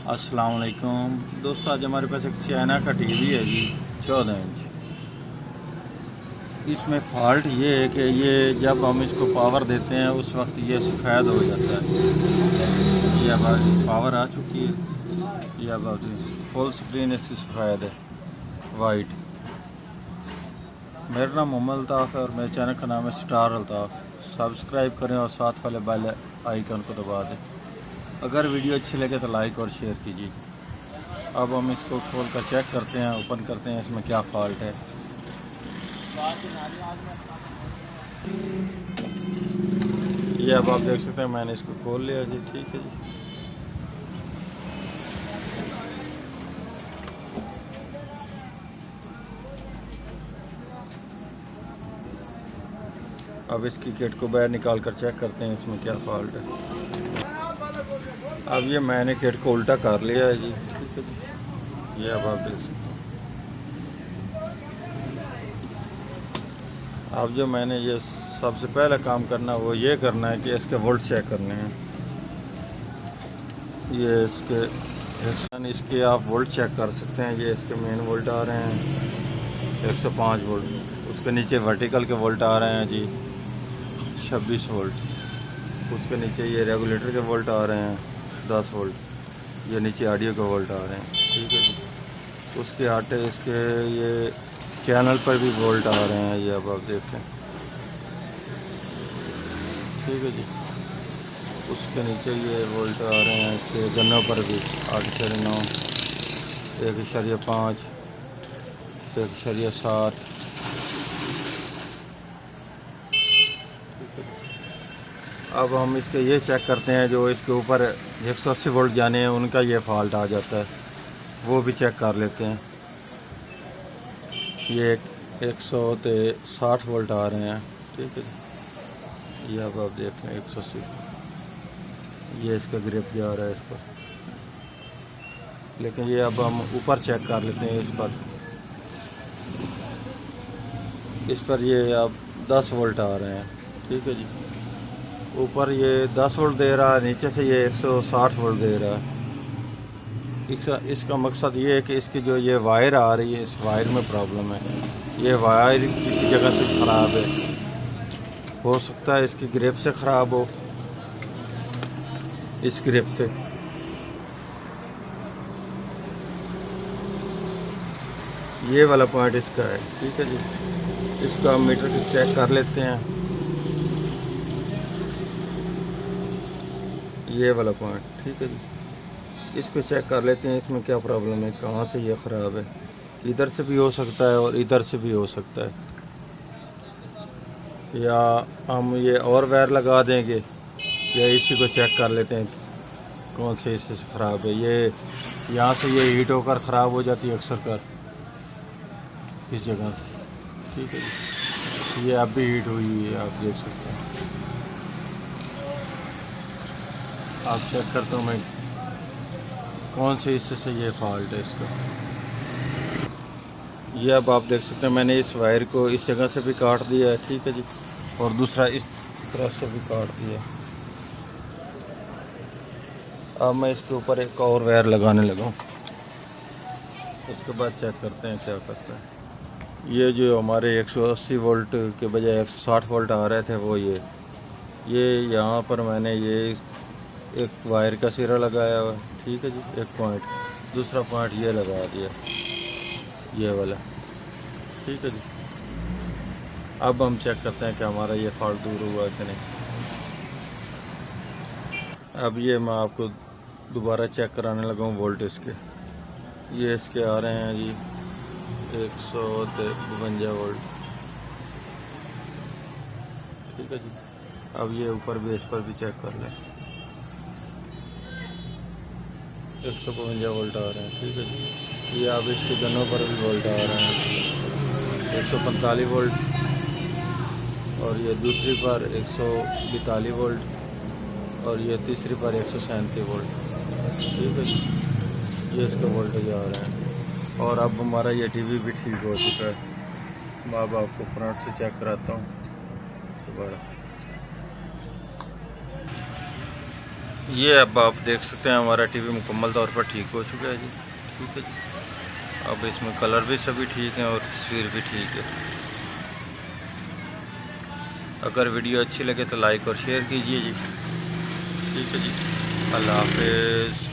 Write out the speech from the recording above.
अस्सलाम वालेकुम दोस्तों, आज हमारे पास एक चाइना का टीवी है जी, 14 इंच। इसमें फ़ॉल्ट ये है कि ये जब हम इसको पावर देते हैं उस वक्त ये सफ़ेद हो जाता है। ये अब पावर आ चुकी है, ये अब फुल स्क्रीन इसकी सफ़ेद है, वाइट। मेरा नाम मोहम्मद अल्ताफ़ है और मेरे चैनल का नाम है स्टार अल्ताफ़। सब्सक्राइब करें और साथ वाले बेल आइकन को दबा दें। अगर वीडियो अच्छी लगे तो लाइक और शेयर कीजिए। अब हम इसको खोल कर चेक करते हैं, ओपन करते हैं इसमें क्या फॉल्ट है। ये अब आप देख सकते हैं, मैंने इसको खोल लिया जी। ठीक है जी। अब इसकी किट को बाहर निकाल कर चेक करते हैं इसमें क्या फॉल्ट है। अब ये मैंने किट को उल्टा कर लिया है जी। ठीक है जी। ये अब आप देख सकते हैं। अब जो मैंने ये सबसे पहला काम करना वो ये करना है कि इसके वोल्ट चेक करने हैं। ये इसके आप वोल्ट चेक कर सकते हैं। ये इसके मेन वोल्ट आ रहे हैं 105 वोल्ट। उसके नीचे वर्टिकल के वोल्ट आ रहे हैं जी 26 वोल्ट। उसके नीचे ये रेगुलेटर के वोल्ट आ रहे हैं 10 वोल्ट। ये नीचे ऑडियो के वोल्ट आ रहे हैं। ठीक है जी। उसके आटे इसके ये चैनल पर भी वोल्ट आ रहे हैं, ये अब आप देखें। ठीक है जी। उसके नीचे ये वोल्ट आ रहे हैं इसके गन्नों पर भी 8.9, 1.5, 1.7। अब हम इसके ये चेक करते हैं, जो इसके ऊपर 180 वोल्ट जाने हैं उनका ये फॉल्ट आ जाता है, वो भी चेक कर लेते हैं। ये 160 वोल्ट आ रहे हैं। ठीक है जी। ये अब आप देख लें 180। ये इसका ग्रिप जा रहा है इस पर, लेकिन ये अब हम ऊपर चेक कर लेते हैं। इस पर ये अब 10 वोल्ट आ रहे हैं। ठीक है जी। ऊपर ये 10 वोल्ट दे रहा है, नीचे से ये 160 वोल्ट दे रहा है। इसका मकसद ये है कि इसकी जो ये वायर आ रही है, इस वायर में प्रॉब्लम है। ये वायर किसी जगह से ख़राब है, हो सकता है इसकी ग्रिप से ख़राब हो, इस ग्रिप से। ये वाला पॉइंट इसका है। ठीक है जी। इसका हम मीटर को चेक कर लेते हैं। ये वाला पॉइंट, ठीक है जी। इसको चेक कर लेते हैं, इसमें क्या प्रॉब्लम है, कहाँ से ये ख़राब है। इधर से भी हो सकता है और इधर से भी हो सकता है, या हम ये और वायर लगा देंगे, या इसी को चेक कर लेते हैं कौन से हिस्से से ख़राब है। ये यहाँ से ये हीट होकर ख़राब हो जाती है अक्सर कर इस जगह। ठीक है जी। ये अब भी हीट हुई है, आप देख सकते हैं। आप चेक करता हूँ मैं कौन से हिस्से से ये फॉल्ट है इसका। ये अब आप देख सकते हैं, मैंने इस वायर को इस जगह से भी काट दिया है। ठीक है जी। और दूसरा इस तरफ से भी काट दिया। अब मैं इसके ऊपर एक और वायर लगाने लगा हूँ, उसके बाद चेक करते हैं क्या करता है। ये जो हमारे 180 वोल्ट के बजाय 160 वोल्ट आ रहे थे, वो ये यहाँ पर मैंने ये एक वायर का सिरा लगाया हुआ है। ठीक है जी। एक पॉइंट, दूसरा पॉइंट ये लगा दिया, ये वाला। ठीक है जी। अब हम चेक करते हैं कि हमारा ये फॉल्ट दूर हुआ कि नहीं। अब ये मैं आपको दोबारा चेक कराने लगा हूँ वोल्ट इसके। ये इसके आ रहे हैं जी 152 वोल्ट। ठीक है जी। अब ये ऊपर बेस पर भी चेक कर लें, 152 वोल्ट आ रहे हैं। ठीक है जी। ये अब इसके गनों पर भी वोल्ट आ रहे हैं 145 वोल्ट, और ये दूसरी पर 142 वोल्ट, और ये तीसरी पर 137 वोल्ट। ठीक है जी। ये इसके वोल्टेज आ रहे हैं। और अब हमारा ये टीवी भी ठीक हो चुका है। मैं अब आपको फ्रंट से चेक कराता हूँ दोबारा। ये अब आप देख सकते हैं हमारा टीवी मुकम्मल तौर पर ठीक हो चुका है जी। ठीक है जी, अब इसमें कलर भी सभी ठीक है और तस्वीर भी ठीक है। अगर वीडियो अच्छी लगे तो लाइक और शेयर कीजिए जी। ठीक है जी, अल्लाह हाफिज़।